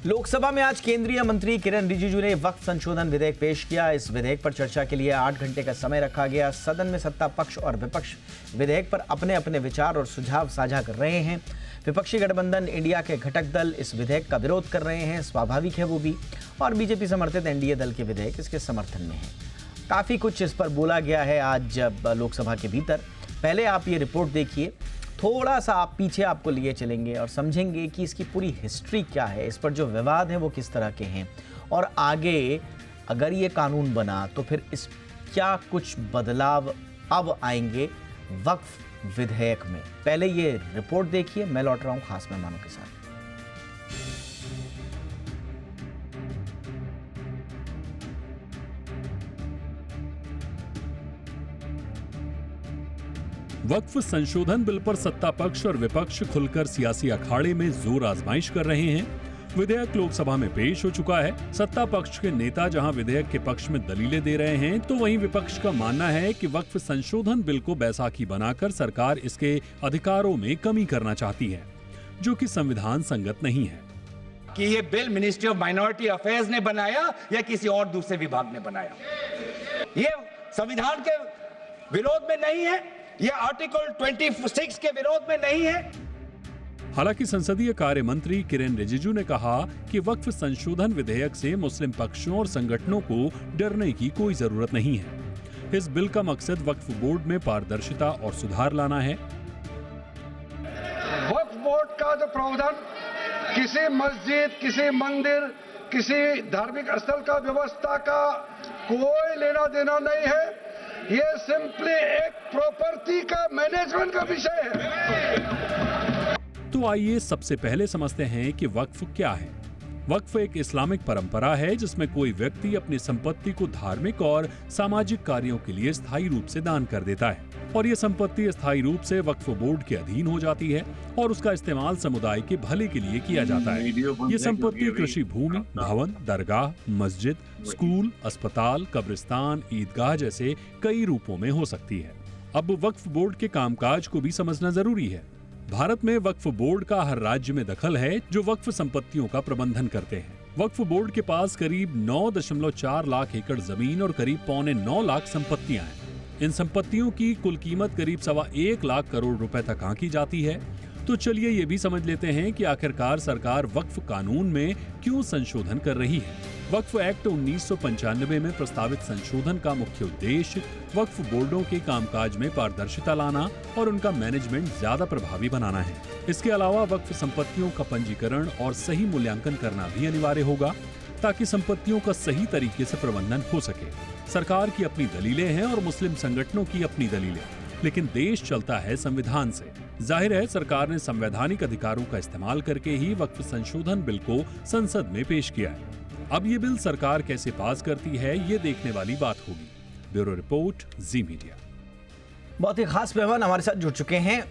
लोकसभा में आज केंद्रीय मंत्री किरेन रिजिजू ने वक्फ संशोधन विधेयक पेश किया। इस विधेयक पर चर्चा के लिए 8 घंटे का समय रखा गया। सदन में सत्ता पक्ष और विपक्ष विधेयक पर अपने अपने विचार और सुझाव साझा कर रहे हैं। विपक्षी गठबंधन इंडिया के घटक दल इस विधेयक का विरोध कर रहे हैं, स्वाभाविक है वो भी, और बीजेपी समर्थित एनडीए दल के विधेयक इसके समर्थन में है। काफी कुछ इस पर बोला गया है आज लोकसभा के भीतर। पहले आप ये रिपोर्ट देखिए, थोड़ा सा आप पीछे आपको लिए चलेंगे और समझेंगे कि इसकी पूरी हिस्ट्री क्या है, इस पर जो विवाद है वो किस तरह के हैं, और आगे अगर ये कानून बना तो फिर इस क्या कुछ बदलाव अब आएंगे वक्फ विधेयक में। पहले ये रिपोर्ट देखिए, मैं लौट रहा हूं खास मेहमानों के साथ। वक्फ संशोधन बिल पर सत्ता पक्ष और विपक्ष खुलकर सियासी अखाड़े में जोर आजमाइश कर रहे हैं। विधेयक लोकसभा में पेश हो चुका है। सत्ता पक्ष के नेता जहां विधेयक के पक्ष में दलीलें दे रहे हैं, तो वहीं विपक्ष का मानना है कि वक्फ संशोधन बिल को बैसाखी बनाकर सरकार इसके अधिकारों में कमी करना चाहती है, जो कि संविधान संगत नहीं है। कि ये bill ministry of minority affairs ने बनाया या किसी और दूसरे विभाग ने बनाया, ये संविधान के विरोध में नहीं है, ये आर्टिकल 26 के विरोध में नहीं है। हालांकि संसदीय कार्य मंत्री किरेन रिजिजू ने कहा कि वक्फ संशोधन विधेयक से मुस्लिम पक्षों और संगठनों को डरने की कोई जरूरत नहीं है। इस बिल का मकसद वक्फ बोर्ड में पारदर्शिता और सुधार लाना है। वक्फ बोर्ड का जो प्रावधान किसी मस्जिद, किसी मंदिर, किसी धार्मिक स्थल का व्यवस्था का कोई लेना देना नहीं है। ये सिंपली एक प्रॉपर्टी का मैनेजमेंट का विषय है। तो आइए सबसे पहले समझते हैं कि वक्फ क्या है। वक्फ एक इस्लामिक परंपरा है जिसमें कोई व्यक्ति अपनी संपत्ति को धार्मिक और सामाजिक कार्यों के लिए स्थायी रूप से दान कर देता है, और ये संपत्ति स्थायी रूप से वक्फ बोर्ड के अधीन हो जाती है और उसका इस्तेमाल समुदाय के भले के लिए किया जाता है। ये संपत्ति कृषि भूमि, भवन, दरगाह, मस्जिद, स्कूल, अस्पताल, कब्रिस्तान, ईदगाह जैसे कई रूपों में हो सकती है। अब वक्फ बोर्ड के कामकाज को भी समझना जरूरी है। भारत में वक्फ बोर्ड का हर राज्य में दखल है, जो वक्फ संपत्तियों का प्रबंधन करते हैं। वक्फ बोर्ड के पास करीब 9.4 लाख एकड़ जमीन और करीब 8.25 लाख संपत्तियां हैं। इन संपत्तियों की कुल कीमत करीब 1.25 लाख करोड़ रुपए तक आंकी जाती है। तो चलिए ये भी समझ लेते हैं कि आखिरकार सरकार वक्फ कानून में क्यों संशोधन कर रही है। वक्फ एक्ट 1995 में प्रस्तावित संशोधन का मुख्य उद्देश्य वक्फ बोर्डों के कामकाज में पारदर्शिता लाना और उनका मैनेजमेंट ज्यादा प्रभावी बनाना है। इसके अलावा वक्फ संपत्तियों का पंजीकरण और सही मूल्यांकन करना भी अनिवार्य होगा, ताकि संपत्तियों का सही तरीके से प्रबंधन हो सके। सरकार की अपनी दलीलें हैं और मुस्लिम संगठनों की अपनी दलीलें, लेकिन देश चलता है संविधान से। जाहिर है सरकार ने संवैधानिक अधिकारों का इस्तेमाल करके ही वक्फ संशोधन बिल को संसद में पेश किया है। अब ये बिल सरकार कैसे पास करती है, ये देखने वाली बात होगी। ब्यूरो रिपोर्ट, जी मीडिया। बहुत ही खास मेहमान हमारे साथ जुड़ चुके हैं।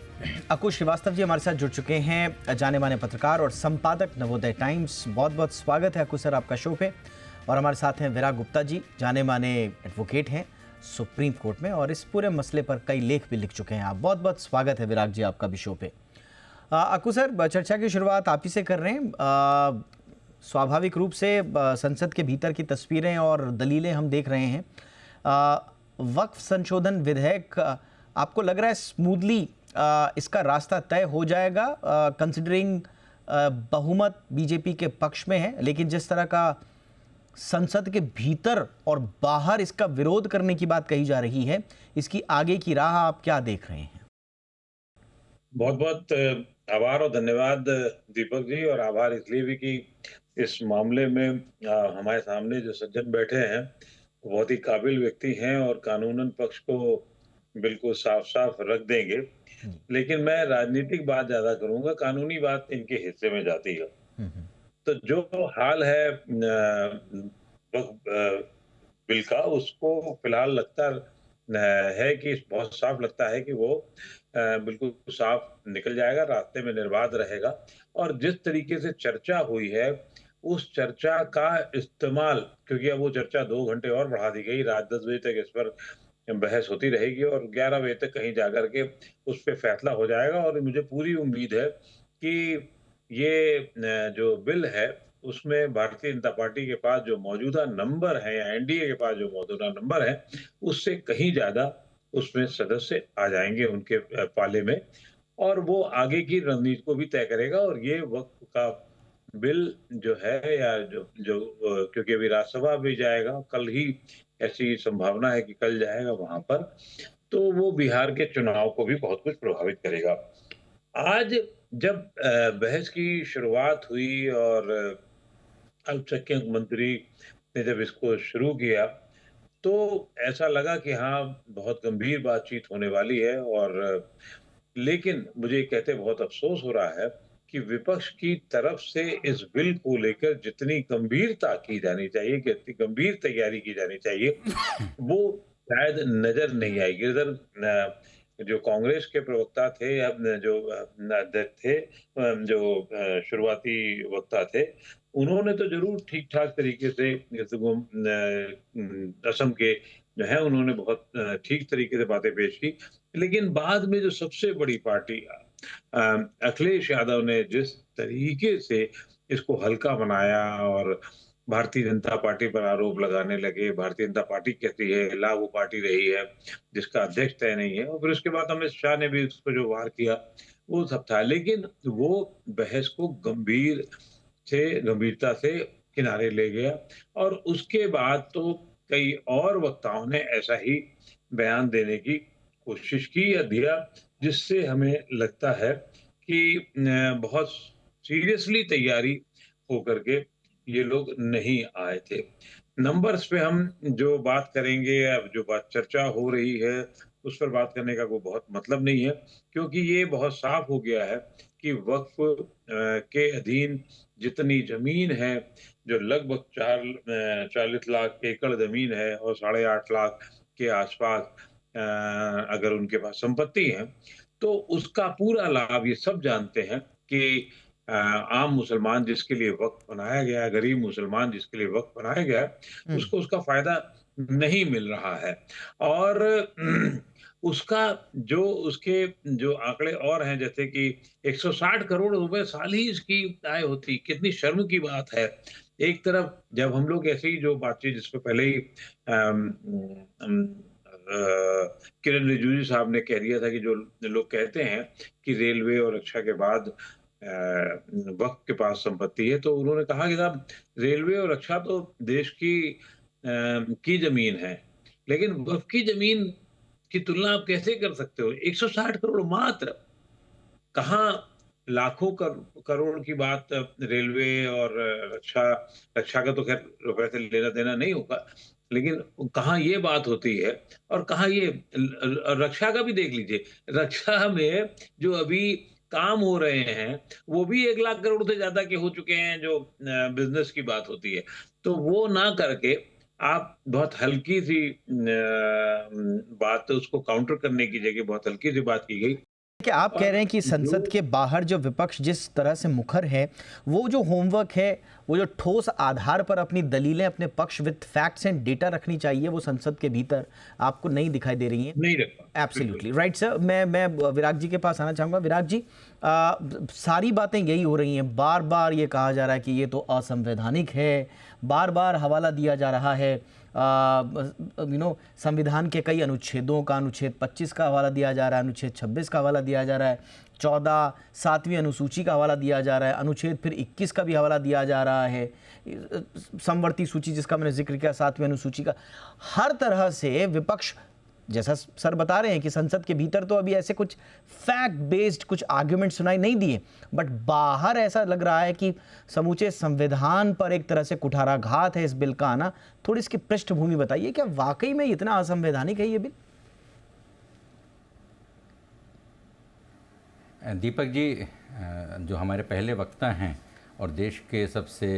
अकुश श्रीवास्तव जी हमारे साथ जुड़ चुके हैं, जाने माने पत्रकार और संपादक नवोदय टाइम्स। बहुत बहुत स्वागत है अकुश सर आपका शो पे। और हमारे साथ हैं विराग गुप्ता जी, जाने माने एडवोकेट हैं सुप्रीम कोर्ट में, और इस पूरे मसले पर कई लेख भी लिख चुके हैं आप। बहुत बहुत स्वागत है विराग जी आपका भी शो पे। अकुश सर, चर्चा की शुरुआत आप ही से कर रहे हैं। स्वाभाविक रूप से संसद के भीतर की तस्वीरें और दलीलें हम देख रहे हैं। वक्फ संशोधन विधेयक आपको लग रहा है स्मूथली इसका रास्ता तय हो जाएगा, कंसिडरिंग बहुमत बीजेपी के पक्ष में है, लेकिन जिस तरह का संसद के भीतर और बाहर इसका विरोध करने की बात कही जा रही है, इसकी आगे की राह आप क्या देख रहे हैं? बहुत बहुत आभार और धन्यवाद दीपक जी, और आभार इसलिए भी कि इस मामले में हमारे सामने जो सज्जन बैठे हैं वो बहुत ही काबिल व्यक्ति हैं और कानूनन पक्ष को बिल्कुल साफ साफ रख देंगे। लेकिन मैं राजनीतिक बात ज्यादा करूंगा, कानूनी बात इनके हिस्से में जाती है। तो जो हाल है बिल का, उसको फिलहाल लगता है कि बहुत साफ लगता है कि वो बिल्कुल साफ निकल जाएगा, रास्ते में निर्बाध रहेगा। और जिस तरीके से चर्चा हुई है, उस चर्चा का इस्तेमाल, क्योंकि अब वो चर्चा 2 घंटे और बढ़ा दी गई, रात 10 बजे तक इस पर बहस होती रहेगी और 11 बजे तक कहीं जाकर के उस पर फैसला हो जाएगा। और मुझे पूरी उम्मीद है कि ये जो बिल है उसमें भारतीय जनता पार्टी के पास जो मौजूदा नंबर है या एनडीए के पास जो मौजूदा नंबर है, उससे कहीं ज्यादा उसमें सदस्य आ जाएंगे उनके पाले में, और वो आगे की रणनीति को भी तय करेगा। और ये वक्त का बिल जो है या जो जो क्योंकि अभी राज्यसभा भी जाएगा, कल ही ऐसी संभावना है कि कल जाएगा वहां पर, तो वो बिहार के चुनाव को भी बहुत कुछ प्रभावित करेगा। आज जब बहस की शुरुआत हुई और अल्पसंख्यक मंत्री ने जब इसको शुरू किया, तो ऐसा लगा कि हाँ, बहुत गंभीर बातचीत होने वाली है। और लेकिन मुझे कहते बहुत अफसोस हो रहा है कि विपक्ष की तरफ से इस बिल को लेकर जितनी गंभीरता की जानी चाहिए, जितनी गंभीर तैयारी की जानी चाहिए, वो शायद नजर नहीं आएगी। इधर जो कांग्रेस के प्रवक्ता थे या जो अध्यक्ष थे, जो शुरुआती वक्ता थे, उन्होंने तो जरूर ठीक ठाक तरीके से असम के जो है उन्होंने बहुत ठीक तरीके से बातें पेश की। लेकिन बाद में जो सबसे बड़ी पार्टी अखिलेश यादव ने जिस तरीके से इसको हल्का बनाया और भारतीय जनता पार्टी पर आरोप लगाने लगे, भारतीय जनता पार्टी कहती है ला वो पार्टी रही है जिसका अध्यक्ष तय नहीं है, और फिर उसके बाद अमित शाह ने भी उसको जो वार किया वो सब था। लेकिन वो बहस को गंभीरता से किनारे ले गया, और उसके बाद तो कई और वक्ताओं ने ऐसा ही बयान देने की कोशिश की या दिया, जिससे हमें लगता है कि बहुत सीरियसली तैयारी होकर के ये लोग नहीं आए थे। नंबर्स पे हम जो बात करेंगे, अब जो बात चर्चा हो रही है उस पर बात करने का कोई बहुत मतलब नहीं है, क्योंकि ये बहुत साफ हो गया है कि वक्फ के अधीन जितनी जमीन है, जो लगभग 40 लाख एकड़ जमीन है और 8.5 लाख के आसपास अगर उनके पास संपत्ति है, तो उसका पूरा लाभ ये सब जानते हैं कि आम मुसलमान जिसके लिए वक्फ बनाया गया है, गरीब मुसलमान जिसके लिए वक्फ बनाया गया है, उसको उसका फायदा नहीं मिल रहा है। और उसका उसके जो आंकड़े और हैं, जैसे कि 160 करोड़ रुपए साल ही इसकी आय होती, कितनी शर्म की बात है। एक तरफ जब हम लोग ऐसी जो बातचीत जिसपे पहले ही किरण रिजिजू साहब ने कह दिया था कि जो लोग कहते हैं कि रेलवे और रक्षा के बाद वक्फ के पास संपत्ति है, तो उन्होंने कहा कि साहब रेलवे और रक्षा तो देश की जमीन है, लेकिन वक्फ की जमीन की तुलना आप कैसे कर सकते हो? 160 करोड़ मात्र, कहाँ लाखों करोड़ की बात रेलवे और रक्षा का तो खैर रुपए से लेना देना नहीं होगा, लेकिन कहाँ ये बात होती है और कहाँ ये रक्षा का भी देख लीजिए। रक्षा में जो अभी काम हो रहे हैं वो भी 1 लाख करोड़ से ज्यादा के हो चुके हैं, जो बिजनेस की बात होती है। तो वो ना करके आप बहुत हल्की सी बात, उसको काउंटर करने की जगह बहुत हल्की सी बात की गई। कि आप कह रहे हैं कि संसद के बाहर जो विपक्ष जिस तरह से मुखर है, वो जो होमवर्क है, वो जो ठोस आधार पर अपनी दलीलें, अपने पक्ष विद फैक्ट्स एंड डेटा रखनी चाहिए, वो संसद के भीतर आपको नहीं दिखाई दे रही है? नहीं रखा। Absolutely right sir. मैं विराग जी के पास आना चाहूँगा। विराग जी, सारी बातें यही हो रही हैं, बार बार ये कहा जा रहा है कि ये तो असंवैधानिक है, बार बार हवाला दिया जा रहा है संविधान के कई अनुच्छेदों का, अनुच्छेद 25 का हवाला दिया जा रहा है, अनुच्छेद 26 का हवाला दिया जा रहा है, 14 7वीं अनुसूची का हवाला दिया जा रहा है, अनुच्छेद फिर 21 का भी हवाला दिया जा रहा है, समवर्ती सूची जिसका मैंने जिक्र किया 7वीं अनुसूची का। हर तरह से विपक्ष, जैसा सर बता रहे हैं कि संसद के भीतर तो अभी ऐसे कुछ फैक्ट बेस्ड कुछ आर्ग्यूमेंट सुनाई नहीं दिए, बट बाहर ऐसा लग रहा है कि समूचे संविधान पर एक तरह से कुठाराघात है इस बिल का आना। थोड़ी इसकी पृष्ठभूमि बताइए, क्या वाकई में इतना असंवैधानिक है ये बिल? दीपक जी, जो हमारे पहले वक्ता हैं और देश के सबसे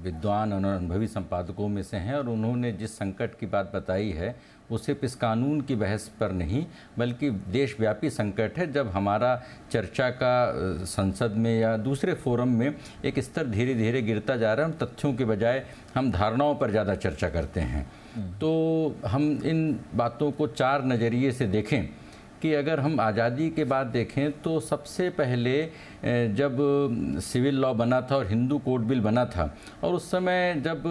विद्वान और अनुभवी संपादकों में से हैं, और उन्होंने जिस संकट की बात बताई है वो सिर्फ इस कानून की बहस पर नहीं बल्कि देशव्यापी संकट है। जब हमारा चर्चा का संसद में या दूसरे फोरम में एक स्तर धीरे धीरे गिरता जा रहा है, हम तथ्यों के बजाय हम धारणाओं पर ज़्यादा चर्चा करते हैं, तो हम इन बातों को 4 नज़रिए से देखें कि अगर हम आज़ादी के बाद देखें तो सबसे पहले जब सिविल लॉ बना था और हिंदू कोड बिल बना था, और उस समय जब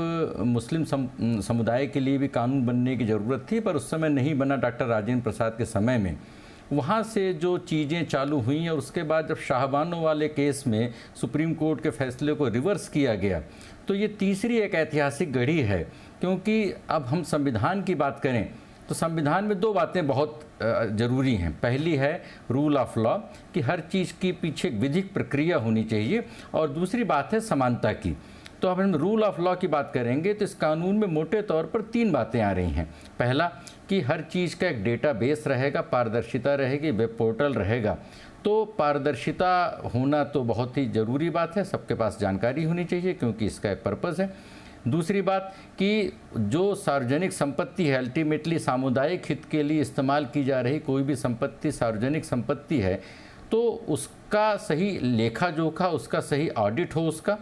मुस्लिम समुदाय के लिए भी कानून बनने की ज़रूरत थी, पर उस समय नहीं बना डॉक्टर राजेंद्र प्रसाद के समय में, वहाँ से जो चीज़ें चालू हुई और उसके बाद जब शाहबानो वाले केस में सुप्रीम कोर्ट के फैसले को रिवर्स किया गया, तो ये तीसरी एक ऐतिहासिक घड़ी है। क्योंकि अब हम संविधान की बात करें तो संविधान में दो बातें बहुत ज़रूरी हैं। पहली है रूल ऑफ लॉ, कि हर चीज़ की पीछे एक विधिक प्रक्रिया होनी चाहिए, और दूसरी बात है समानता की। तो अब हम रूल ऑफ लॉ की बात करेंगे तो इस कानून में मोटे तौर पर 3 बातें आ रही हैं। पहला कि हर चीज़ का एक डेटाबेस रहेगा, पारदर्शिता रहेगी, वेब पोर्टल रहेगा। तो पारदर्शिता होना तो बहुत ही ज़रूरी बात है, सबके पास जानकारी होनी चाहिए क्योंकि इसका एक पर्पज़ है। दूसरी बात कि जो सार्वजनिक संपत्ति है, अल्टीमेटली सामुदायिक हित के लिए इस्तेमाल की जा रही कोई भी संपत्ति सार्वजनिक संपत्ति है, तो उसका सही लेखा जोखा, उसका सही ऑडिट हो उसका।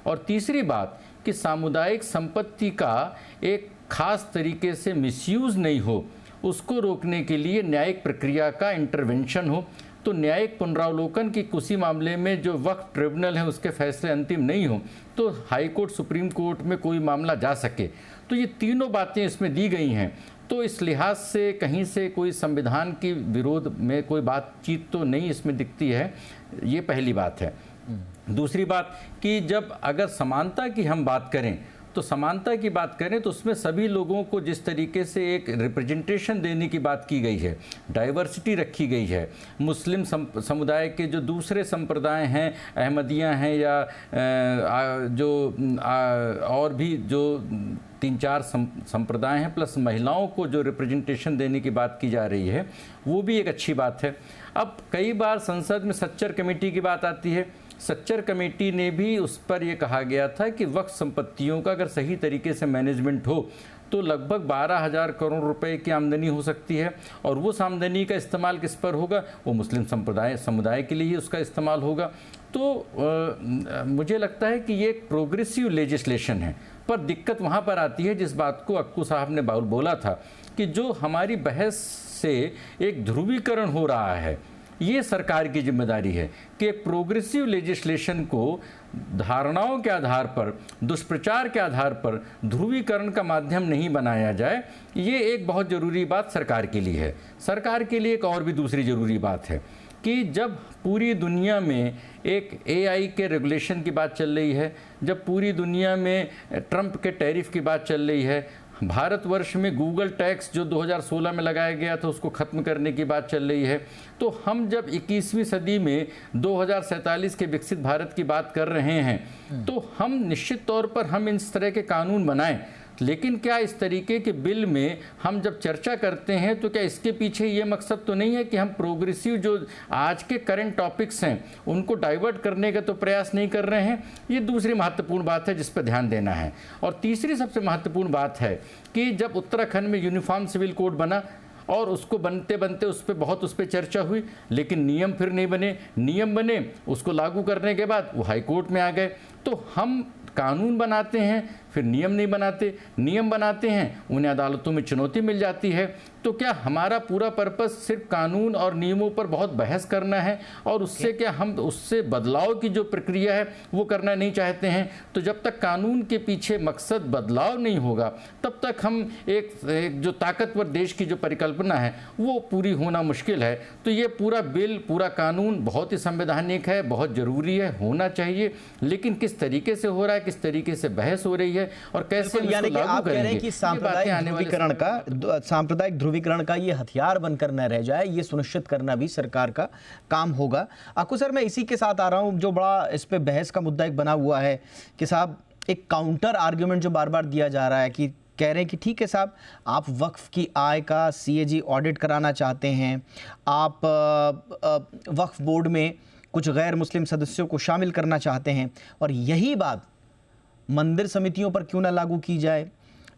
और तीसरी बात कि सामुदायिक संपत्ति का एक खास तरीके से मिसयूज़ नहीं हो, उसको रोकने के लिए न्यायिक प्रक्रिया का इंटरवेंशन हो। तो न्यायिक पुनरावलोकन की किसी मामले में जो वक्फ ट्रिब्यूनल है उसके फैसले अंतिम नहीं हो, तो हाई कोर्ट सुप्रीम कोर्ट में कोई मामला जा सके। तो ये तीनों बातें इसमें दी गई हैं। तो इस लिहाज से कहीं से कोई संविधान की विरोध में कोई बातचीत तो नहीं इसमें दिखती है, ये पहली बात है। दूसरी बात कि जब अगर समानता की हम बात करें तो समानता की बात करें तो उसमें सभी लोगों को जिस तरीके से एक रिप्रेजेंटेशन देने की बात की गई है, डाइवर्सिटी रखी गई है, मुस्लिम समुदाय के जो दूसरे संप्रदाय हैं, अहमदियाँ हैं या और भी जो 3-4 संप्रदाय हैं, प्लस महिलाओं को जो रिप्रेजेंटेशन देने की बात की जा रही है, वो भी एक अच्छी बात है। अब कई बार संसद में सच्चर कमेटी की बात आती है। सच्चर कमेटी ने भी उस पर यह कहा गया था कि वक्फ संपत्तियों का अगर सही तरीके से मैनेजमेंट हो तो लगभग 12,000 करोड़ रुपए की आमदनी हो सकती है, और वो आमदनी का इस्तेमाल किस पर होगा, वो मुस्लिम समुदाय के लिए ही उसका इस्तेमाल होगा। तो मुझे लगता है कि ये एक प्रोग्रेसिव लेजिस्लेशन है। पर दिक्कत वहाँ पर आती है जिस बात को अक्कू साहब ने बोला था कि जो हमारी बहस से एक ध्रुवीकरण हो रहा है, ये सरकार की जिम्मेदारी है कि एक प्रोग्रेसिव लेजिस्लेशन को धारणाओं के आधार पर, दुष्प्रचार के आधार पर ध्रुवीकरण का माध्यम नहीं बनाया जाए। ये एक बहुत ज़रूरी बात सरकार के लिए है। सरकार के लिए एक और भी दूसरी ज़रूरी बात है कि जब पूरी दुनिया में एक AI के रेगुलेशन की बात चल रही है, जब पूरी दुनिया में ट्रंप के टैरिफ की बात चल रही है, भारतवर्ष में गूगल टैक्स जो 2016 में लगाया गया था उसको ख़त्म करने की बात चल रही है, तो हम जब 21वीं सदी में 2047 के विकसित भारत की बात कर रहे हैं, तो हम निश्चित तौर पर हम इस तरह के कानून बनाएं। लेकिन क्या इस तरीके के बिल में हम जब चर्चा करते हैं तो क्या इसके पीछे ये मकसद तो नहीं है कि हम प्रोग्रेसिव जो आज के करंट टॉपिक्स हैं उनको डाइवर्ट करने का तो प्रयास नहीं कर रहे हैं? ये दूसरी महत्वपूर्ण बात है जिस पर ध्यान देना है। और तीसरी सबसे महत्वपूर्ण बात है कि जब उत्तराखंड में यूनिफॉर्म सिविल कोड बना और उसको बनते बनते उस पर चर्चा हुई, लेकिन नियम फिर नहीं बने। नियम बने, उसको लागू करने के बाद वो हाई कोर्ट में आ गए। तो हम कानून बनाते हैं, फिर नियम नहीं बनाते, नियम बनाते हैं, उन्हें अदालतों में चुनौती मिल जाती है। तो क्या हमारा पूरा पर्पस सिर्फ कानून और नियमों पर बहुत बहस करना है और उससे क्या हम उससे बदलाव की जो प्रक्रिया है वो करना नहीं चाहते हैं? तो जब तक कानून के पीछे मकसद बदलाव नहीं होगा तब तक हम एक जो ताकतवर देश की जो परिकल्पना है वो पूरी होना मुश्किल है। तो ये पूरा बिल, पूरा कानून बहुत ही संवैधानिक है, बहुत ज़रूरी है, होना चाहिए, लेकिन किस तरीके से हो रहा है, किस तरीके से बहस हो रही है और कैसे यानी कि आप कह रहे हैं कि सांप्रदायिक ध्रुवीकरण का ये हथियार बनकर न रह जाए, ये सुनिश्चित करना भी सरकार का काम होगा। अक्कू सर, मैं इसी के साथ आ रहा हूं, जो बड़ा इस पे बहस का मुद्दा एक बना हुआ है कि साहब एक काउंटर आर्ग्यूमेंट जो बार बार दिया जा रहा है कि कह रहे हैं कि ठीक है साहब, आप वक्फ की आय का CAG ऑडिट कराना चाहते हैं, आप वक्फ बोर्ड में कुछ गैर मुस्लिम सदस्यों को शामिल करना चाहते हैं, और यही बात मंदिर समितियों पर क्यों ना लागू की जाए,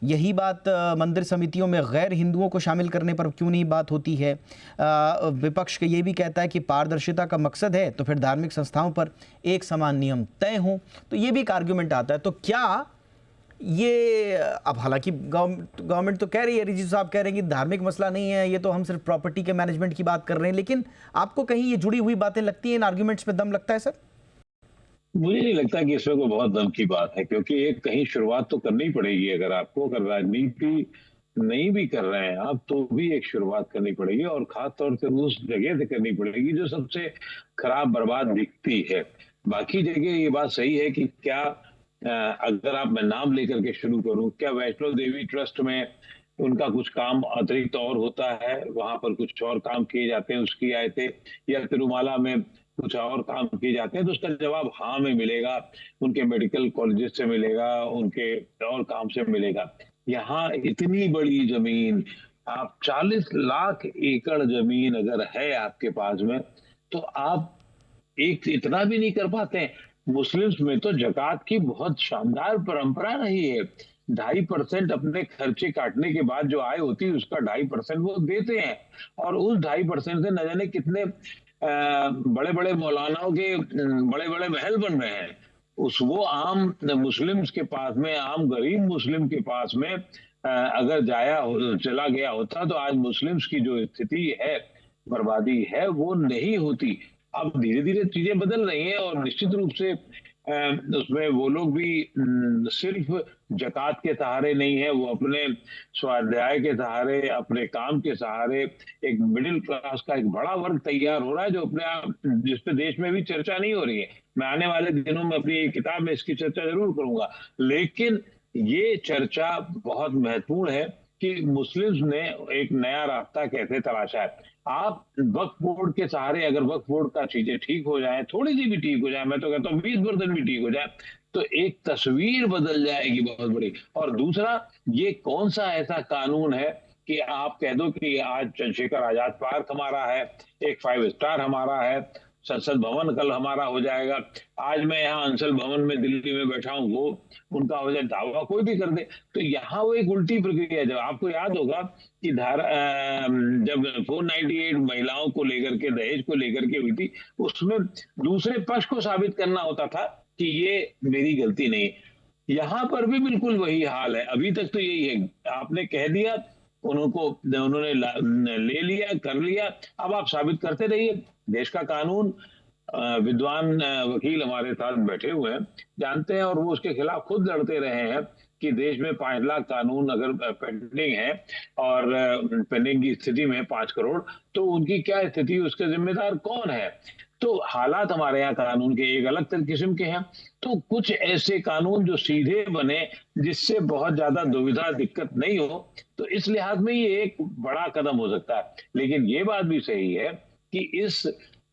यही बात मंदिर समितियों में गैर हिंदुओं को शामिल करने पर क्यों नहीं बात होती है। विपक्ष के ये भी कहता है कि पारदर्शिता का मकसद है तो फिर धार्मिक संस्थाओं पर एक समान नियम तय हों, तो ये भी एक आर्ग्यूमेंट आता है। तो क्या ये अब हालांकि गवर्नमेंट तो कह रही है, रिजिजू साहब कह रहे हैं कि धार्मिक मसला नहीं है, ये तो हम सिर्फ प्रॉपर्टी के मैनेजमेंट की बात कर रहे हैं, लेकिन आपको कहीं ये जुड़ी हुई बातें लगती हैं, इन आर्ग्यूमेंट्स में दम लगता है सर? मुझे नहीं लगता कि इसमें कोई बहुत दम की बात है, क्योंकि एक कहीं शुरुआत तो करनी पड़ेगी। अगर राजनीति नहीं भी कर रहे हैं आप, तो भी एक शुरुआत करनी पड़ेगी, और खास तौर से उस जगह से करनी पड़ेगी जो सबसे खराब बर्बाद दिखती है। बाकी जगह ये बात सही है कि क्या अगर आप मैं नाम लेकर के शुरू करूं, क्या वैष्णो देवी ट्रस्ट में उनका कुछ काम अतिरिक्त और होता है, वहां पर कुछ और काम किए जाते हैं उसकी आयतें, या तिरुमाला में कुछ और काम किए जाते हैं, तो उसका जवाब हाँ में मिलेगा, उनके मेडिकल कॉलेजेस से मिलेगा, उनके और काम से मिलेगा। यहाँ इतनी बड़ी जमीन, आप 40 लाख एकड़ जमीन अगर है आपके पास में, तो आप एक इतना भी नहीं कर पाते हैं। मुस्लिम्स में तो जकात की बहुत शानदार परंपरा रही है। 2.5% अपने खर्चे काटने के बाद जो आय होती है उसका 2.5% वो देते हैं, और उस 2.5% से न जाने कितने बड़े बड़े मौलानाओं के बड़े बड़े महल बन रहे हैं। वो आम मुस्लिम्स के पास में, आम गरीब मुस्लिम के पास में अगर चला गया होता, तो आज मुस्लिम्स की जो स्थिति है, बर्बादी है, वो नहीं होती। अब धीरे धीरे चीजें बदल रही हैं, और निश्चित रूप से उसमें वो लोग भी सिर्फ जकात के सहारे नहीं है, वो अपने स्वाध्याय के सहारे, अपने काम के सहारे एक मिडिल क्लास का एक बड़ा वर्ग तैयार हो रहा है, जो अपने आप, जिस पे देश में भी चर्चा नहीं हो रही है। मैं आने वाले दिनों में अपनी किताब में इसकी चर्चा जरूर करूंगा, लेकिन ये चर्चा बहुत महत्वपूर्ण है कि मुस्लिम्स ने एक नया रास्ता कैसे तलाशा है। आप वक्फ बोर्ड के सहारे, अगर वक्फ बोर्ड का चीजें ठीक हो जाए, थोड़ी सी भी ठीक हो जाए, मैं तो कहता हूँ 20% भी ठीक हो जाए, तो एक तस्वीर बदल जाएगी बहुत बड़ी। और दूसरा, ये कौन सा ऐसा कानून है कि आप कह दो कि आज चंद्रशेखर आजाद पार्क हमारा है, एक 5 स्टार हमारा है, संसद भवन कल हमारा हो जाएगा, आज मैं यहाँ अंसल भवन में दिल्ली में बैठा हूँ, वो उनका हो जाए, दावा कोई भी कर दे। तो यहाँ वो एक उल्टी प्रक्रिया है। जब आपको याद होगा कि जब 498 महिलाओं को लेकर के, दहेज को लेकर के हुई थी, उसमें दूसरे पक्ष को साबित करना होता था कि ये मेरी गलती नहीं। यहाँ पर भी बिल्कुल वही हाल है। अभी तक तो यही है, आपने कह दिया, उन्होंने ले लिया, कर लिया, अब आप साबित करते रहिए। देश का कानून, विद्वान वकील हमारे साथ बैठे हुए हैं, जानते हैं, और वो उसके खिलाफ खुद लड़ते रहे हैं कि देश में 5 लाख कानून अगर पेंडिंग है, और पेंडिंग की स्थिति में 5 करोड़, तो उनकी क्या स्थिति, उसके जिम्मेदार कौन है। तो हालात हमारे यहाँ कानून के एक अलग किस्म के हैं। तो कुछ ऐसे कानून जो सीधे बने, जिससे बहुत ज्यादा दुविधा दिक्कत नहीं हो, तो इस लिहाज में ये एक बड़ा कदम हो सकता है। लेकिन ये बात भी सही है कि इस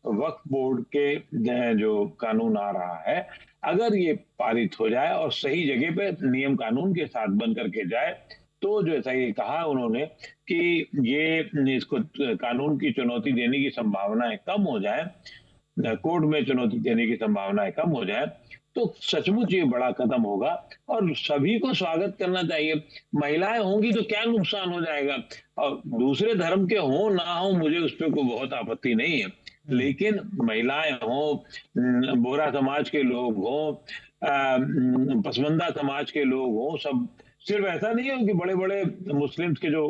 वक्फ बोर्ड के जो कानून आ रहा है, अगर ये पारित हो जाए और सही जगह पे नियम कानून के साथ बन करके जाए, तो जैसा ये कहा उन्होंने कि ये इसको कानून की चुनौती देने की संभावनाएं कम हो जाए, कोर्ट में चुनौती देने की संभावनाएं कम हो जाए, तो सचमुच ये बड़ा कदम होगा, और सभी को स्वागत करना चाहिए। महिलाएं होंगी तो क्या नुकसान हो जाएगा, और दूसरे धर्म के हो ना हो, मुझे उस पर कोई बहुत आपत्ति नहीं है, लेकिन महिलाएं हों, बोहरा समाज के लोग हों, पसमंदा समाज के लोग हों, सब, सिर्फ ऐसा नहीं है कि बड़े बड़े मुस्लिम्स के जो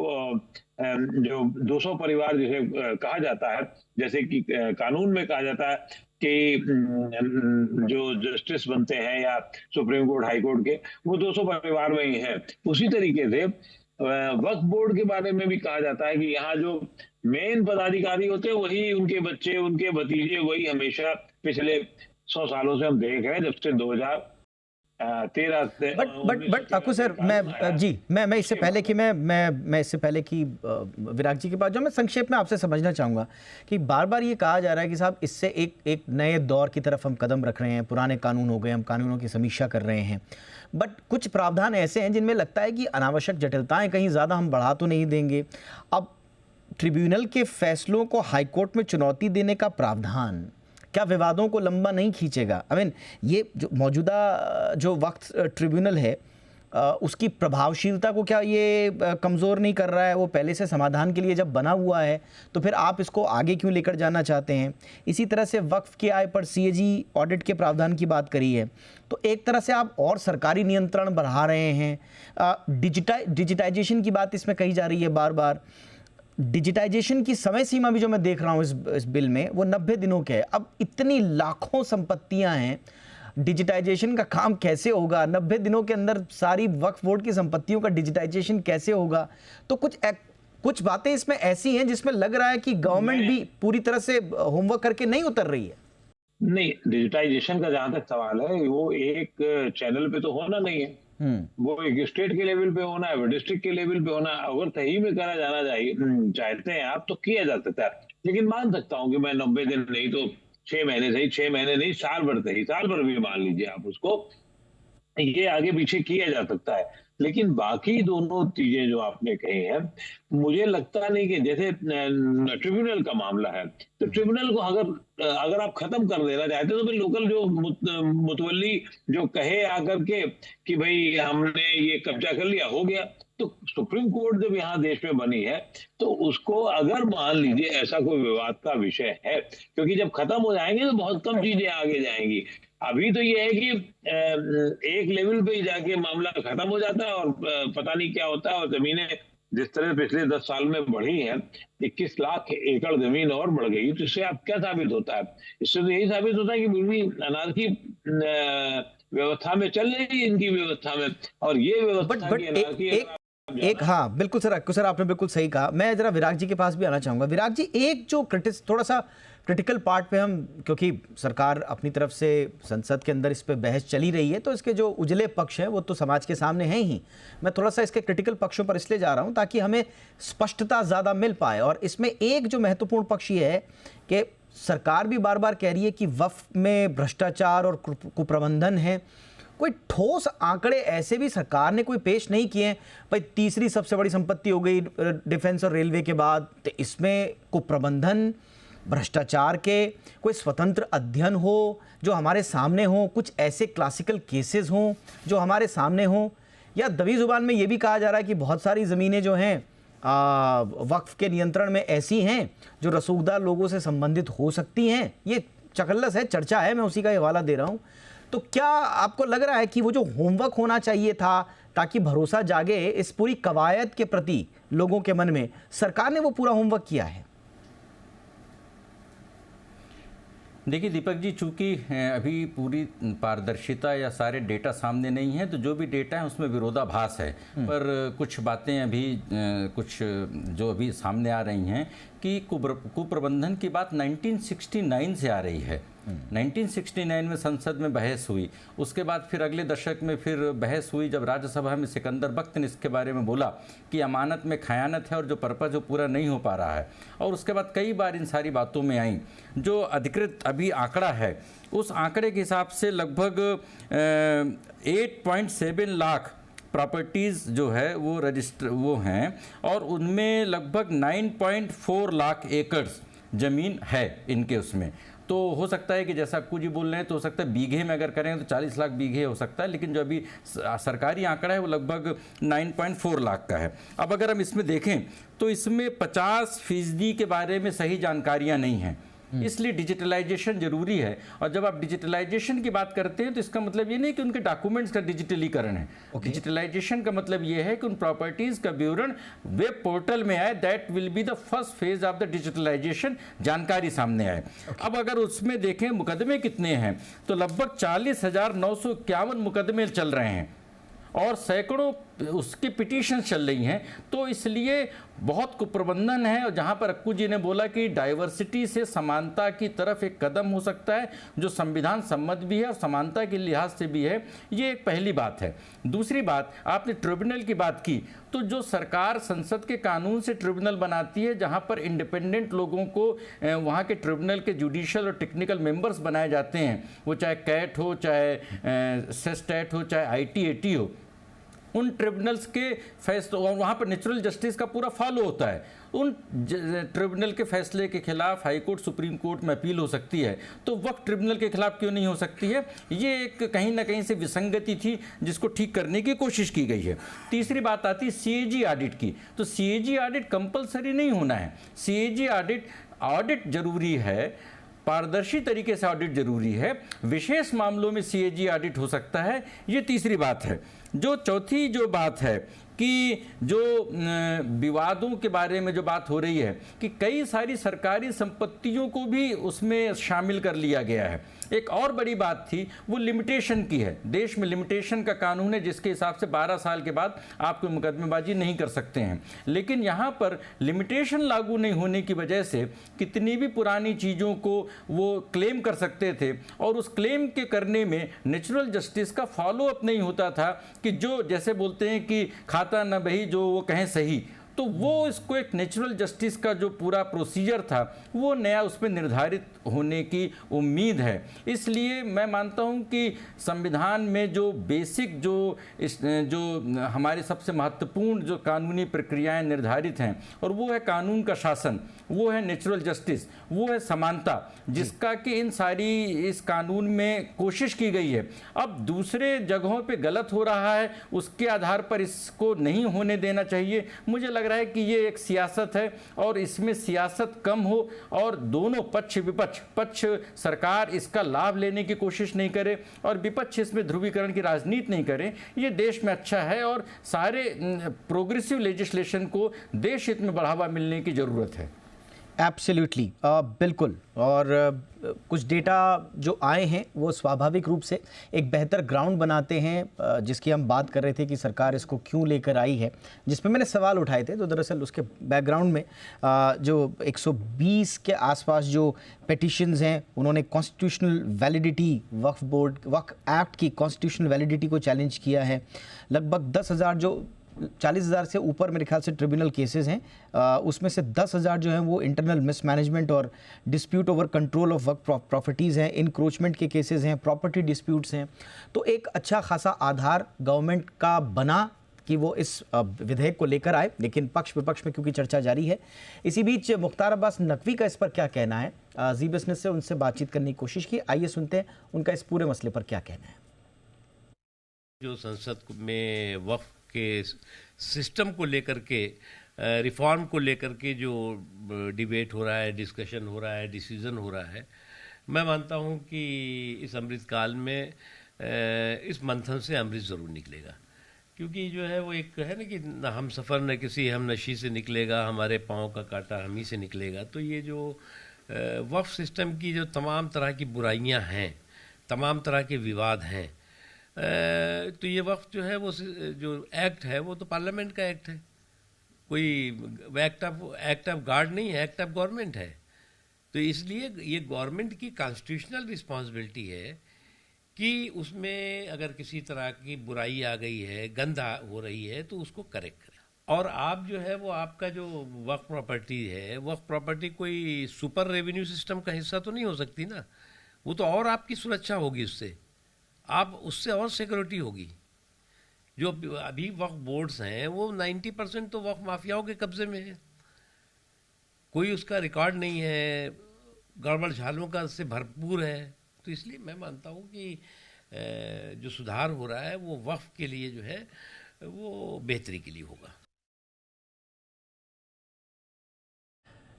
200 परिवार जिसे कहा जाता है, जैसे कि कानून में कहा जाता है कि जो जस्टिस बनते हैं या सुप्रीम कोर्ट, हाई कोर्ट के, वो 200 परिवार में ही है। उसी तरीके से वक्फ बोर्ड के बारे में भी कहा जाता है कि यहाँ जो मेन पदाधिकारी होते हैं, वही उनके बच्चे, उनके भतीजे, वही हमेशा पिछले 100 सालों से हम देख रहे हैं, जब से 2013 से। बट अकू सर, मैं इससे पहले कि मैं इससे पहले कि विराग जी के पास जो, मैं संक्षेप में आपसे समझना चाहूँगा कि बार बार ये कहा जा रहा है कि साहब इससे एक नए दौर की तरफ हम कदम रख रहे हैं, पुराने कानून हो गए, हम कानूनों की समीक्षा कर रहे हैं, बट कुछ प्रावधान ऐसे हैं जिनमें लगता है कि अनावश्यक जटिलताएं कहीं ज़्यादा हम बढ़ा तो नहीं देंगे। अब ट्रिब्यूनल के फैसलों को हाईकोर्ट में चुनौती देने का प्रावधान क्या विवादों को लंबा नहीं खींचेगा? ये जो मौजूदा जो वक्त ट्रिब्यूनल है, उसकी प्रभावशीलता को क्या ये कमज़ोर नहीं कर रहा है? वो पहले से समाधान के लिए जब बना हुआ है तो फिर आप इसको आगे क्यों लेकर जाना चाहते हैं? इसी तरह से वक्फ की आय पर सीएजी ऑडिट के प्रावधान की बात करी है, तो एक तरह से आप और सरकारी नियंत्रण बढ़ा रहे हैं। डिजिटाइजेशन की बात इसमें कही जा रही है बार बार। डिजिटाइजेशन की समय सीमा भी जो मैं देख रहा हूँ इस बिल में, वो 90 दिनों के है। अब इतनी लाखों संपत्तियां हैं, डिजिटाइजेशन का काम कैसे होगा? 90 दिनों के अंदर सारी वक्फ बोर्ड की संपत्तियों का डिजिटाइजेशन कैसे होगा? तो कुछ बातें इसमें ऐसी हैं जिसमें लग रहा है कि गवर्नमेंट भी पूरी तरह से होमवर्क करके नहीं उतर रही है। नहीं, डिजिटाइजेशन का जहां तक सवाल है, वो एक चैनल पे तो होना नहीं है, वो एक स्टेट के लेवल पे होना है, डिस्ट्रिक्ट के लेवल पे होना है। अगर सही में करा जाना चाहिए चाहते हैं आप तो किया जा सकता है, लेकिन मान सकता हूँ कि मैं 90 दिन नहीं तो 6 महीने सही, 6 महीने नहीं, साल भर सही, साल भर भी मान लीजिए आप उसको, ये आगे पीछे किया जा सकता है। लेकिन बाकी दोनों चीजें जो आपने कही हैं, मुझे लगता नहीं कि जैसे ट्रिब्यूनल का मामला है, तो ट्रिब्यूनल को अगर आप खत्म कर देना चाहते हो तो फिर लोकल जो मुतवल्ली जो कहे आकर के कि भाई हमने ये कब्जा कर लिया, हो गया, तो सुप्रीम कोर्ट जब यहाँ देश में बनी है तो उसको अगर मान लीजिए ऐसा कोई विवाद का विषय है, क्योंकि जब खत्म हो जाएंगे तो बहुत कम चीजें आगे जाएंगी। अभी तो ये है कि एक लेवल पे ही जाके मामला खत्म हो जाता है और पता नहीं क्या होता है। और जमीनें जिस तरह पिछले 10 साल में बढ़ी हैं, 21 लाख एकड़ जमीन और बढ़ गई, तो इससे आप क्या साबित होता है? इससे तो यही साबित होता है कि पूरी अनारकी व्यवस्था में चल रही है, इनकी व्यवस्था में, और ये व्यवस्था की अनारकी हाँ बिल्कुल सर आपने बिल्कुल सही कहा। मैं जरा विराग जी के पास भी आना चाहूँगा। विराग जी, एक जो थोड़ा सा क्रिटिकल पार्ट पे हम, क्योंकि सरकार अपनी तरफ से संसद के अंदर इस पे बहस चली रही है, तो इसके जो उजले पक्ष हैं वो तो समाज के सामने हैं ही। मैं थोड़ा सा इसके क्रिटिकल पक्षों पर इसलिए जा रहा हूँ ताकि हमें स्पष्टता ज़्यादा मिल पाए। और इसमें एक जो महत्वपूर्ण पक्ष ये है कि सरकार भी बार बार कह रही है कि वक्फ में भ्रष्टाचार और कुप्रबंधन है। कोई ठोस आंकड़े ऐसे भी सरकार ने कोई पेश नहीं किए हैं। भाई तीसरी सबसे बड़ी संपत्ति हो गई डिफेंस और रेलवे के बाद, तो इसमें कुप्रबंधन भ्रष्टाचार के कोई स्वतंत्र अध्ययन हो जो हमारे सामने हो, कुछ ऐसे क्लासिकल केसेस हों जो हमारे सामने हों, या दबी जुबान में ये भी कहा जा रहा है कि बहुत सारी ज़मीनें जो हैं वक्फ के नियंत्रण में ऐसी हैं जो रसूखदार लोगों से संबंधित हो सकती हैं। ये चकल्लस है, चर्चा है, मैं उसी का हवाला दे रहा हूँ। तो क्या आपको लग रहा है कि वो जो होमवर्क होना चाहिए था ताकि भरोसा जागे इस पूरी कवायद के प्रति लोगों के मन में, सरकार ने वो पूरा होमवर्क किया है? देखिए दीपक जी, चूंकि अभी पूरी पारदर्शिता या सारे डेटा सामने नहीं है, तो जो भी डेटा है उसमें विरोधाभास है। पर कुछ बातें अभी कुछ जो अभी सामने आ रही हैं कि कुप्रबंधन की बात 1969 से आ रही है। 1969 में संसद में बहस हुई, उसके बाद फिर अगले दशक में फिर बहस हुई जब राज्यसभा में सिकंदर बख्त ने इसके बारे में बोला कि अमानत में खयानत है और जो पर्पज़ वो पूरा नहीं हो पा रहा है। और उसके बाद कई बार इन सारी बातों में आई। जो अधिकृत अभी आंकड़ा है, उस आंकड़े के हिसाब से लगभग 8.7 लाख प्रॉपर्टीज़ जो है वो रजिस्टर वो हैं, और उनमें लगभग 9.4 लाख एकड़ ज़मीन है इनके उसमें। तो हो सकता है कि जैसा अक्कू जी बोल रहे हैं, तो हो सकता है बीघे में अगर करें तो 40 लाख बीघे हो सकता है, लेकिन जो अभी सरकारी आंकड़ा है वो लगभग 9.4 लाख का है। अब अगर हम इसमें देखें तो इसमें 50% के बारे में सही जानकारियां नहीं हैं, इसलिए डिजिटलाइजेशन जरूरी है। और जब आप डिजिटलाइजेशन की बात करते हैं तो इसका मतलब ये नहीं कि उनके डॉक्यूमेंट्स का डिजिटलीकरण है। डिजिटलाइजेशन का मतलब ये है कि उन प्रॉपर्टीज का विवरण वेब पोर्टल में आए। That will be the first phase of the digitalisation, जानकारी सामने आए। अब अगर उसमें देखें मुकदमे कितने हैं, तो लगभग 40,951 मुकदमे चल रहे हैं और सैकड़ों उसकी पिटीशन चल रही हैं। तो इसलिए बहुत कुप्रबंधन है। और जहाँ पर अक्कू जी ने बोला कि डाइवर्सिटी से समानता की तरफ एक कदम हो सकता है जो संविधान सम्मत भी है और समानता के लिहाज से भी है, ये एक पहली बात है। दूसरी बात, आपने ट्रिब्यूनल की बात की, तो जो सरकार संसद के कानून से ट्रिब्यूनल बनाती है जहाँ पर इंडिपेंडेंट लोगों को वहाँ के ट्रिब्यूनल के जुडिशियल और टेक्निकल मेंबर्स बनाए जाते हैं, वो चाहे कैट हो, चाहे सेस्टैट हो, चाहे ITAT हो, उन ट्रिब्यूनल्स के फैसले, और वहाँ पर नेचुरल जस्टिस का पूरा फॉलो होता है, उन ट्रिब्यूनल के फैसले के खिलाफ हाई कोर्ट, सुप्रीम कोर्ट में अपील हो सकती है, तो वक्फ ट्रिब्यूनल के खिलाफ क्यों नहीं हो सकती है? ये एक कहीं ना कहीं से विसंगति थी जिसको ठीक करने की कोशिश की गई है। तीसरी बात आती है CAG ऑडिट की। तो CAG ऑडिट कंपलसरी नहीं होना है। CAG ऑडिट जरूरी है, पारदर्शी तरीके से ऑडिट जरूरी है, विशेष मामलों में CAG ऑडिट हो सकता है। ये तीसरी बात है। जो चौथी जो बात है कि जो विवादों के बारे में जो बात हो रही है कि कई सारी सरकारी संपत्तियों को भी उसमें शामिल कर लिया गया है। एक और बड़ी बात थी वो लिमिटेशन की है। देश में लिमिटेशन का कानून है जिसके हिसाब से 12 साल के बाद आप कोई मुकदमेबाजी नहीं कर सकते हैं, लेकिन यहाँ पर लिमिटेशन लागू नहीं होने की वजह से कितनी भी पुरानी चीज़ों को वो क्लेम कर सकते थे, और उस क्लेम के करने में नेचुरल जस्टिस का फॉलो अप नहीं होता था कि जो जैसे बोलते हैं कि खाता न बही जो वो कहें सही, तो वो इसको एक नेचुरल जस्टिस का जो पूरा प्रोसीजर था वो नया उसमें निर्धारित होने की उम्मीद है। इसलिए मैं मानता हूं कि संविधान में जो बेसिक जो हमारे सबसे महत्वपूर्ण जो कानूनी प्रक्रियाएं निर्धारित हैं, और वो है कानून का शासन, वो है नेचुरल जस्टिस, वो है समानता, जिसका कि इस कानून में कोशिश की गई है। अब दूसरे जगहों पे गलत हो रहा है, उसके आधार पर इसको नहीं होने देना चाहिए। मुझे लग रहा है कि ये एक सियासत है और इसमें सियासत कम हो, और दोनों पक्ष पक्ष सरकार इसका लाभ लेने की कोशिश नहीं करे और विपक्ष इसमें ध्रुवीकरण की राजनीति नहीं करे। ये देश में अच्छा है और सारे प्रोग्रेसिव लेजिस्लेशन को देश हित में बढ़ावा मिलने की ज़रूरत है। एब्सोल्युटली, बिल्कुल। और कुछ डेटा जो आए हैं वो स्वाभाविक रूप से एक बेहतर ग्राउंड बनाते हैं, जिसकी हम बात कर रहे थे कि सरकार इसको क्यों लेकर आई है, जिस पे मैंने सवाल उठाए थे। तो दरअसल उसके बैकग्राउंड में जो 120 के आसपास जो पेटिशंस हैं, उन्होंने कॉन्स्टिट्यूशनल वैलिडिटी, वक्फ एक्ट की कॉन्स्टिट्यूशनल वैलिडिटी को चैलेंज किया है। लगभग 10,000 जो 40,000 से ऊपर मेरे ख्याल से ट्रिब्यूनल केसेस हैं, उसमें से 10,000 जो हैं वो इंटरनल मिसमैनेजमेंट और dispute over control of work properties हैं, इंक्रोचमेंट के केसेस हैं, प्रॉपर्टी डिस्प्यूट्स हैं। तो एक अच्छा खासा आधार गवर्नमेंट का बना कि वो इस विधेयक को लेकर आए, लेकिन पक्ष विपक्ष में क्योंकि चर्चा जारी है। इसी बीच मुख्तार अब्बास नकवी का इस पर क्या कहना है, जी बिजनेस से उनसे बातचीत करने की कोशिश की। आइए सुनते हैं उनका इस पूरे मसले पर क्या कहना है। जो संसद में वक्फ के सिस्टम को लेकर के, रिफॉर्म को लेकर के जो डिबेट हो रहा है, डिस्कशन हो रहा है, डिसीजन हो रहा है, मैं मानता हूं कि इस अमृतकाल में इस मंथन से अमृत ज़रूर निकलेगा। क्योंकि जो है वो एक है ना कि हम सफ़र न किसी हम नशी से निकलेगा, हमारे पाँव का कांटा हम ही से निकलेगा। तो ये जो वक्फ सिस्टम की जो तमाम तरह की बुराइयां हैं, तमाम तरह के विवाद हैं, तो ये वक्त जो है वो जो एक्ट है वो तो पार्लियामेंट का एक्ट है, कोई एक्ट ऑफ गॉड नहीं है, एक्ट ऑफ गवर्नमेंट है। तो इसलिए ये गवर्नमेंट की कॉन्स्टिट्यूशनल रिस्पॉन्सिबिलिटी है कि उसमें अगर किसी तरह की बुराई आ गई है, गंद हो रही है, तो उसको करेक्ट करें। और आप जो है वो आपका जो वक्फ प्रॉपर्टी है, वक्फ प्रॉपर्टी कोई सुपर रेवेन्यू सिस्टम का हिस्सा तो नहीं हो सकती ना, वो तो और आपकी सुरक्षा होगी, उससे और सिक्योरिटी होगी। जो अभी वक्फ बोर्ड्स हैं वो 90% तो वक्फ माफियाओं के कब्जे में है, कोई उसका रिकॉर्ड नहीं है, गड़बड़ झालों का से भरपूर है। तो इसलिए मैं मानता हूँ कि जो सुधार हो रहा है वो वक्फ के लिए जो है वो बेहतरी के लिए होगा।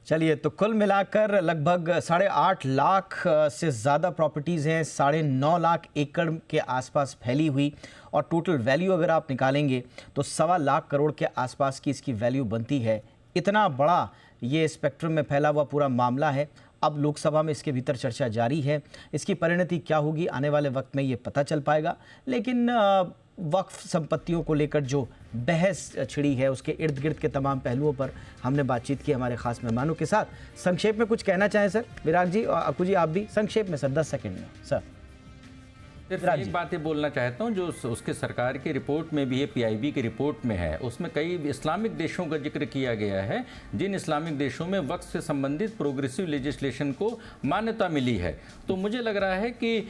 चलिए, तो कुल मिलाकर लगभग 8.5 लाख से ज़्यादा प्रॉपर्टीज़ हैं, 9.5 लाख एकड़ के आसपास फैली हुई, और टोटल वैल्यू अगर आप निकालेंगे तो 1.25 लाख करोड़ के आसपास की इसकी वैल्यू बनती है। इतना बड़ा ये स्पेक्ट्रम में फैला हुआ पूरा मामला है। अब लोकसभा में इसके भीतर चर्चा जारी है, इसकी परिणति क्या होगी आने वाले वक्त में ये पता चल पाएगा। लेकिन वक्फ संपत्तियों को लेकर जो बहस छिड़ी है उसके इर्द गिर्द के तमाम पहलुओं पर हमने बातचीत की हमारे खास मेहमानों के साथ। संक्षेप में कुछ कहना चाहें सर? विराग जी और अकू जी, आप भी संक्षेप में सर, 10 सेकंड में सर। सिर्फ विराट एक जी। बात ये बोलना चाहता हूँ, जो उसके सरकार की रिपोर्ट में भी है, पीआईबी की रिपोर्ट में है, उसमें कई इस्लामिक देशों का जिक्र किया गया है जिन इस्लामिक देशों में वक्फ से संबंधित प्रोग्रेसिव लेजिस्लेशन को मान्यता मिली है। तो मुझे लग रहा है कि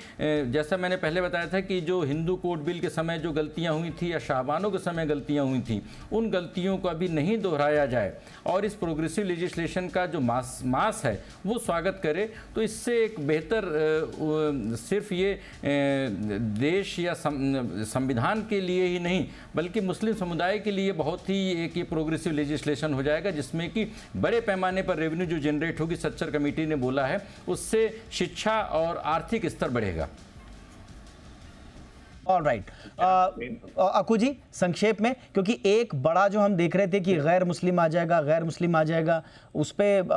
जैसा मैंने पहले बताया था कि जो हिंदू कोड बिल के समय जो गलतियाँ हुई थी या शाहबानों के समय गलतियाँ हुई थी, उन गलतियों को अभी नहीं दोहराया जाए और इस प्रोग्रेसिव लेजिस्लेशन का जो मास है वो स्वागत करे, तो इससे एक बेहतर सिर्फ ये देश या संविधान के लिए ही नहीं बल्कि मुस्लिम समुदाय के लिए बहुत ही एक ये प्रोग्रेसिव लेजिस्लेशन हो जाएगा, जिसमें कि बड़े पैमाने पर रेवेन्यू जो जनरेट होगी, सच्चर कमेटी ने बोला है, उससे शिक्षा और आर्थिक स्तर बढ़ेगा। ऑल राइट, अकू जी संक्षेप में, क्योंकि एक बड़ा जो हम देख रहे थे कि गैर मुस्लिम आ जाएगा, उस पर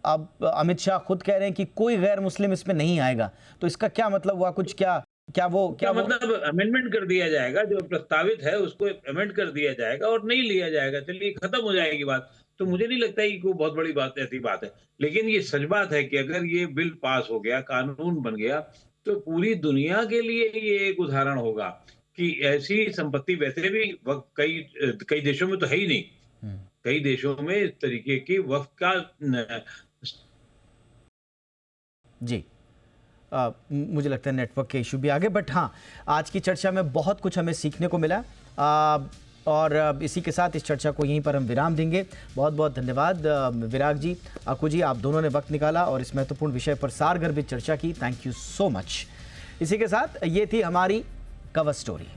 अब अमित शाह खुद कह रहे हैं कि कोई गैर मुस्लिम इसमें नहीं आएगा, तो इसका क्या मतलब हुआ? कुछ क्या वो मतलब अमेंडमेंट कर दिया जाएगा, जो प्रस्तावित है उसको अमेंड कर दिया जाएगा और नहीं लिया जाएगा, चलिए खत्म हो जाएगी बात। तो मुझे नहीं लगता कि कोई बहुत बड़ी बात ऐसी बात है, लेकिन ये सच बात है कि अगर ये बिल पास हो गया, कानून बन गया, तो पूरी दुनिया के लिए ये एक उदाहरण होगा कि ऐसी संपत्ति वैसे भी कई देशों में तो है ही नहीं, कई देशों में इस तरीके की वक्फ का जी मुझे लगता है नेटवर्क के इशू भी आ गए, बट हाँ, आज की चर्चा में बहुत कुछ हमें सीखने को मिला और इसी के साथ इस चर्चा को यहीं पर हम विराम देंगे। बहुत बहुत धन्यवाद विराग जी, अकू जी, आप दोनों ने वक्त निकाला और इस महत्वपूर्ण विषय पर सारगर्भित चर्चा की। Thank you so much. इसी के साथ ये थी हमारी कवर स्टोरी।